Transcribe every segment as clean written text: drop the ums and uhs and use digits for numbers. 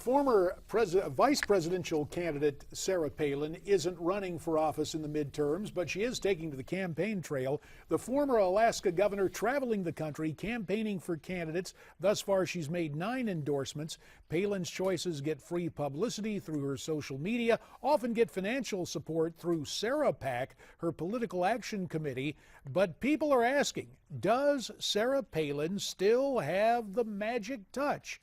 Former vice presidential candidate Sarah Palin isn't running for office in the midterms, but she is taking to the campaign trail. The former Alaska governor traveling the country campaigning for candidates. Thus far, she's made 9 endorsements. Palin's choices get free publicity through her social media, often get financial support through Sarah PAC, her political action committee. But people are asking, does Sarah Palin still have the magic touch?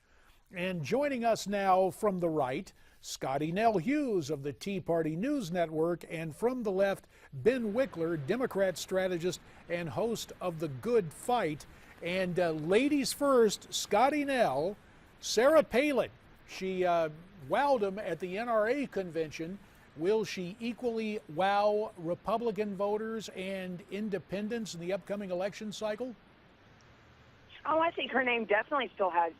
And joining us now from the right, Scottie Nell Hughes of the Tea Party News Network, and from the left, Ben Wikler, Democrat strategist and host of The Good Fight. And ladies first, Scottie Nell, Sarah Palin. She wowed him at the NRA convention. Will she equally wow Republican voters and independents in the upcoming election cycle? Oh, I think her name definitely still has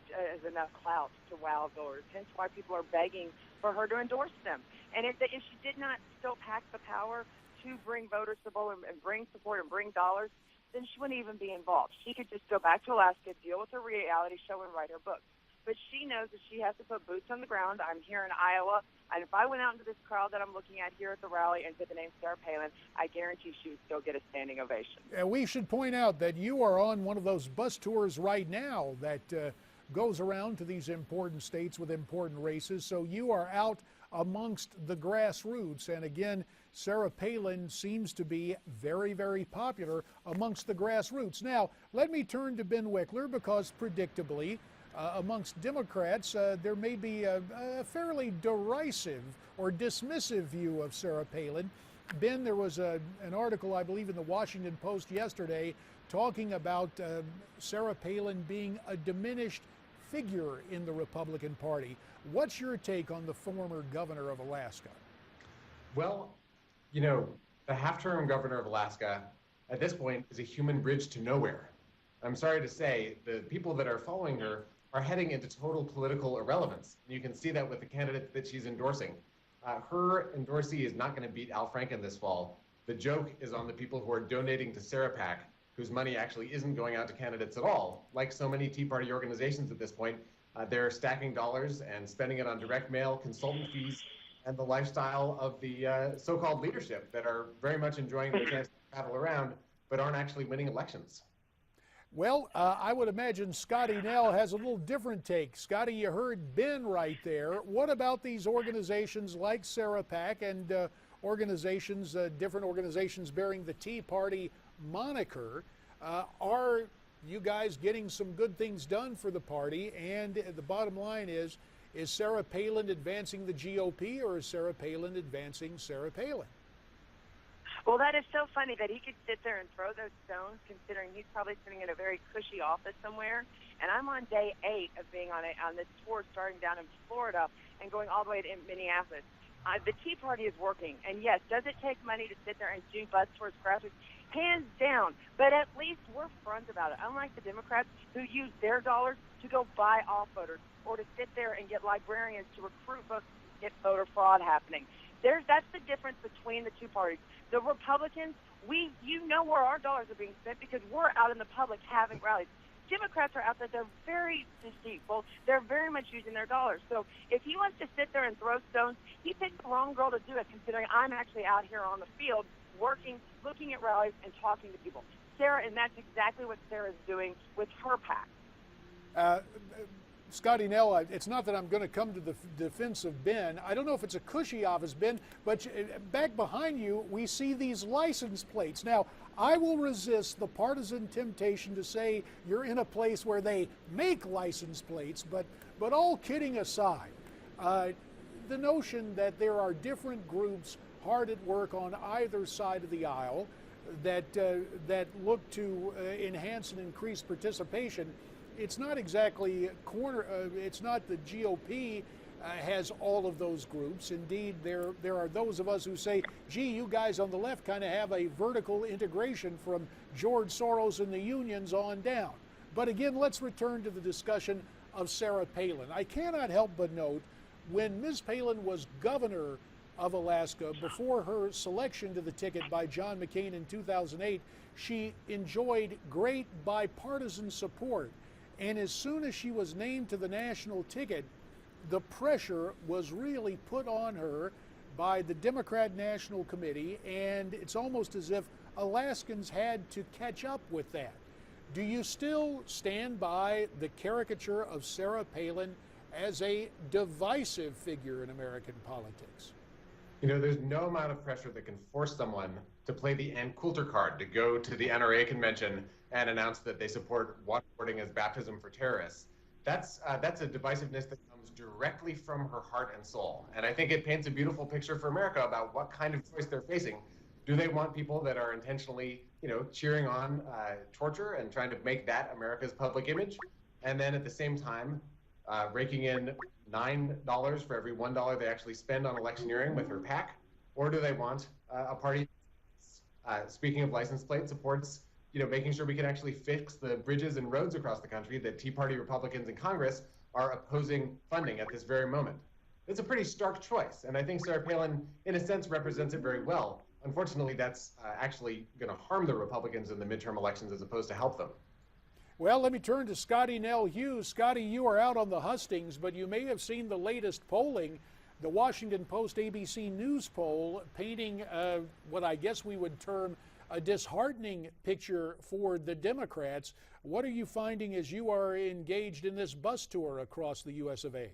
enough clout to wow voters, hence why people are begging for her to endorse them. And if she did not still pack the power to bring voters to vote and bring support and bring dollars, then she wouldn't even be involved. She could just go back to Alaska, deal with her reality show, and write her book. But she knows that she has to put boots on the ground. I'm here in Iowa, and if I went out into this crowd that I'm looking at here at the rally and said the name Sarah Palin, I guarantee she would still get a standing ovation. We should point out that you are on one of those bus tours right now that goes around to these important states with important races. So you are out amongst the grassroots. And again, Sarah Palin seems to be very, very popular amongst the grassroots. Now, let me turn to Ben Wikler because predictably, amongst Democrats, there may be a fairly derisive or dismissive view of Sarah Palin. Ben, there was an article, I believe, in the Washington Post yesterday talking about Sarah Palin being a diminished figure in the Republican Party. What's your take on the former governor of Alaska? Well, you know, the half-term governor of Alaska at this point is a human bridge to nowhere. I'm sorry to say, the people that are following her are heading into total political irrelevance. And you can see that with the candidate that she's endorsing. Her endorsee is not going to beat Al Franken this fall. The joke is on the people who are donating to Sarah PAC, whose money actually isn't going out to candidates at all. Like so many Tea Party organizations at this point, they're stacking dollars and spending it on direct mail, consultant fees, and the lifestyle of the so-called leadership that are very much enjoying the chance to travel around, but aren't actually winning elections. Well, I would imagine Scottie Nell has a little different take. Scottie, you heard Ben right there. What about these organizations like Sarah PAC and organizations, different organizations bearing the Tea Party moniker? Are you guys getting some good things done for the party? And the bottom line is Sarah Palin advancing the GOP, or is Sarah Palin advancing Sarah Palin? Well, that is so funny that he could sit there and throw those stones, considering he's probably sitting in a very cushy office somewhere. And I'm on day 8 of being on this tour, starting down in Florida and going all the way to Minneapolis. The Tea Party is working, and yes, does it take money to sit there and do buzz tours, grassroots? Hands down. But at least we're front about it. Unlike the Democrats who use their dollars to go buy off voters or to sit there and get librarians to recruit votes to get voter fraud happening. That's the difference between the two parties. The Republicans, you know where our dollars are being spent because we're out in the public having rallies. Democrats are out there, they're very deceitful. They're very much using their dollars. So if he wants to sit there and throw stones, he picked the wrong girl to do it, considering I'm actually out here on the field working, looking at rallies and talking to people. Sarah, and that's exactly what Sarah's doing with her PAC. Scottie Nell, it's not that I'm going to come to the defense of Ben. I don't know if it's a cushy office, Ben, but back behind you, we see these license plates. Now, I will resist the partisan temptation to say you're in a place where they make license plates, but all kidding aside, the notion that there are different groups hard at work on either side of the aisle that look to enhance and increase participation. It's not exactly it's not the GOP has all of those groups. Indeed, there are those of us who say, gee, you guys on the left kind of have a vertical integration from George Soros and the unions on down. But again, let's return to the discussion of Sarah Palin. I cannot help but note when Ms. Palin was governor of Alaska, before her selection to the ticket by John McCain in 2008, she enjoyed great bipartisan support. And as soon as she was named to the national ticket, the pressure was really put on her by the Democrat National Committee, and it's almost as if Alaskans had to catch up with that. Do you still stand by the caricature of Sarah Palin as a divisive figure in American politics? You know, there's no amount of pressure that can force someone to play the Ann Coulter card, to go to the NRA convention and announce that they support waterboarding as baptism for terrorists. That's a divisiveness that comes directly from her heart and soul. And I think it paints a beautiful picture for America about what kind of choice they're facing. Do they want people that are intentionally, cheering on torture and trying to make that America's public image? And then at the same time, raking in $9 for every $1 they actually spend on electioneering with her PAC? Or do they want a party, speaking of license plate, supports making sure we can actually fix the bridges and roads across the country that Tea Party Republicans in Congress are opposing funding at this very moment? It's a pretty stark choice, and I think Sarah Palin, in a sense, represents it very well. Unfortunately, that's actually going to harm the Republicans in the midterm elections as opposed to help them. Well, let me turn to Scottie Nell Hughes. Scottie, you are out on the hustings, but you may have seen the latest polling, the Washington Post ABC News poll, painting what I guess we would term a disheartening picture for the Democrats. What are you finding as you are engaged in this bus tour across the US of A?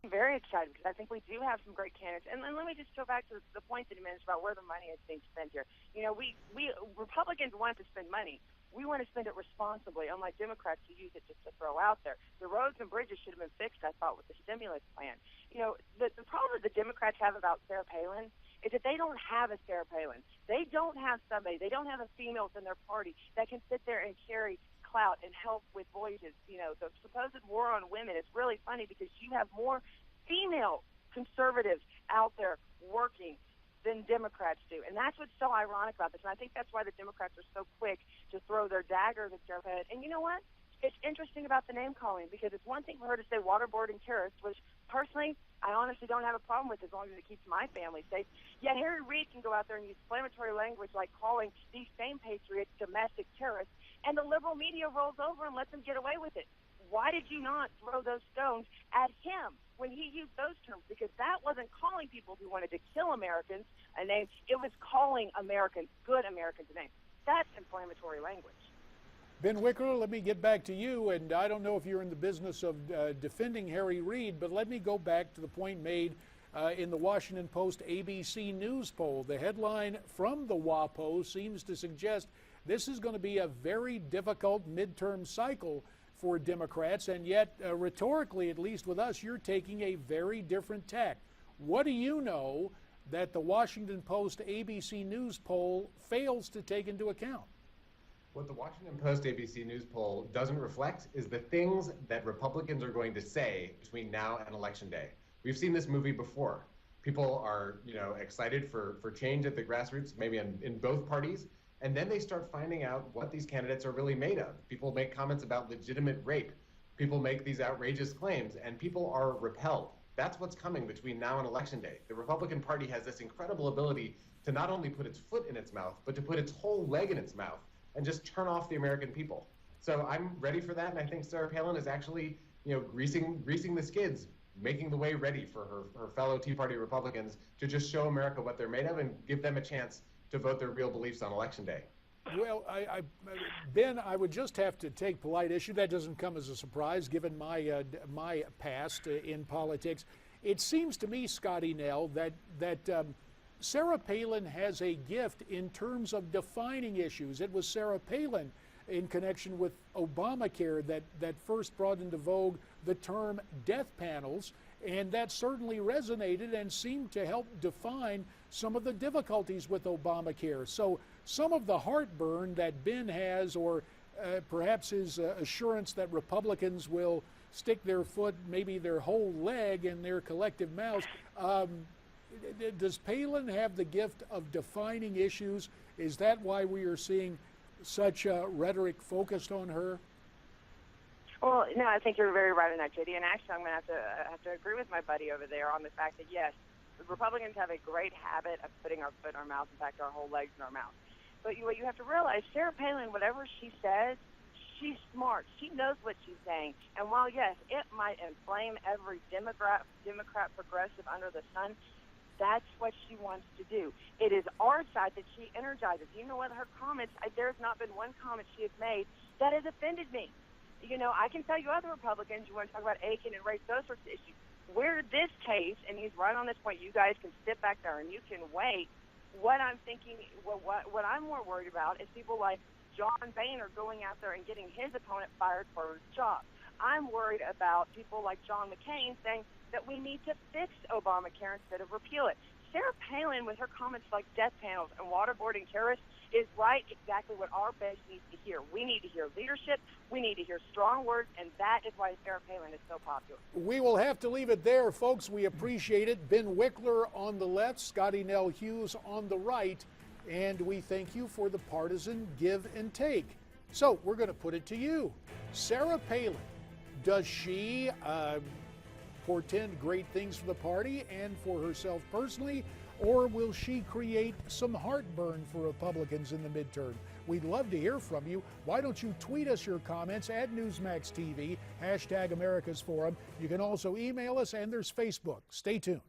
I'm very excited because I think we do have some great candidates. And let me just go back to the point that you mentioned about where the money is being spent here. We Republicans want to spend money. We want to spend it responsibly, unlike Democrats who use it just to throw out there. The roads and bridges should have been fixed, I thought, with the stimulus plan. The problem that the Democrats have about Sarah Palin is that they don't have a Sarah Palin. They don't have somebody, they don't have a female in their party that can sit there and carry clout and help with voices. The supposed war on women is really funny because you have more female conservatives out there working than Democrats do. And that's what's so ironic about this. And I think that's why the Democrats are so quick to throw their daggers at Sarah Palin. And you know what? It's interesting about the name calling, because it's one thing for her to say waterboarding terrorists, which personally I honestly don't have a problem with as long as it keeps my family safe. Yet Harry Reid can go out there and use inflammatory language like calling these same patriots domestic terrorists, and the liberal media rolls over and lets them get away with it. Why did you not throw those stones at him when he used those terms? Because that wasn't calling people who wanted to kill Americans a name. It was calling Americans, good Americans, a name. That's inflammatory language. Ben Wikler, let me get back to you, and I don't know if you're in the business of defending Harry Reid, but let me go back to the point made in the Washington Post ABC News poll. The headline from the WAPO seems to suggest this is going to be a very difficult midterm cycle for Democrats, and yet rhetorically, at least with us, you're taking a very different tack. What do you know that the Washington Post ABC News poll fails to take into account? What the Washington Post ABC News poll doesn't reflect is the things that Republicans are going to say between now and Election Day. We've seen this movie before. People are, excited for change at the grassroots, maybe in both parties, and then they start finding out what these candidates are really made of. People make comments about legitimate rape. People make these outrageous claims, and people are repelled. That's what's coming between now and Election Day. The Republican Party has this incredible ability to not only put its foot in its mouth, but to put its whole leg in its mouth and just turn off the American people. So I'm ready for that, and I think Sarah Palin is actually, greasing the skids, making the way ready for her fellow Tea Party Republicans to just show America what they're made of and give them a chance to vote their real beliefs on Election Day. Well, Ben, I would just have to take polite issue. That doesn't come as a surprise, given my past in politics. It seems to me, Scottie Nell, that Sarah Palin has a gift in terms of defining issues. It was Sarah Palin in connection with Obamacare that first brought into vogue the term death panels, and that certainly resonated and seemed to help define some of the difficulties with Obamacare. So some of the heartburn that Ben has, or perhaps his assurance that Republicans will stick their foot, maybe their whole leg in their collective mouths, does Palin have the gift of defining issues? Is that why we are seeing such rhetoric focused on her? Well, no, I think you're very right on that, JD. And actually, I'm going to have to agree with my buddy over there on the fact that, yes, the Republicans have a great habit of putting our foot in our mouth, in fact, our whole legs in our mouth. But what you have to realize, Sarah Palin, whatever she says, She's smart. She knows what she's saying. And while, yes, it might inflame every Democrat progressive under the sun, that's what she wants to do. It is our side that she energizes. You know what? Her comments, there's not been one comment she has made that has offended me. You know, I can tell you other Republicans, you want to talk about Aiken and race, those sorts of issues. Where this case, and he's right on this point, you guys can sit back there and you can wait. What I'm thinking, what I'm more worried about is people like John Boehner going out there and getting his opponent fired for his job. I'm worried about people like John McCain saying that we need to fix Obamacare instead of repeal it. Sarah Palin, with her comments like death panels and waterboarding terrorists, is right exactly what our base needs to hear. We need to hear leadership. We need to hear strong words, and that is why Sarah Palin is so popular. We will have to leave it there, folks. We appreciate it. Ben Wikler on the left, Scottie Nell Hughes on the right, and we thank you for the partisan give and take. So we're going to put it to you. Sarah Palin, does she portend great things for the party and for herself personally, or will she create some heartburn for Republicans in the midterm? We'd love to hear from you. Why don't you tweet us your comments at Newsmax TV, #America's Forum. You can also email us, and there's Facebook. Stay tuned.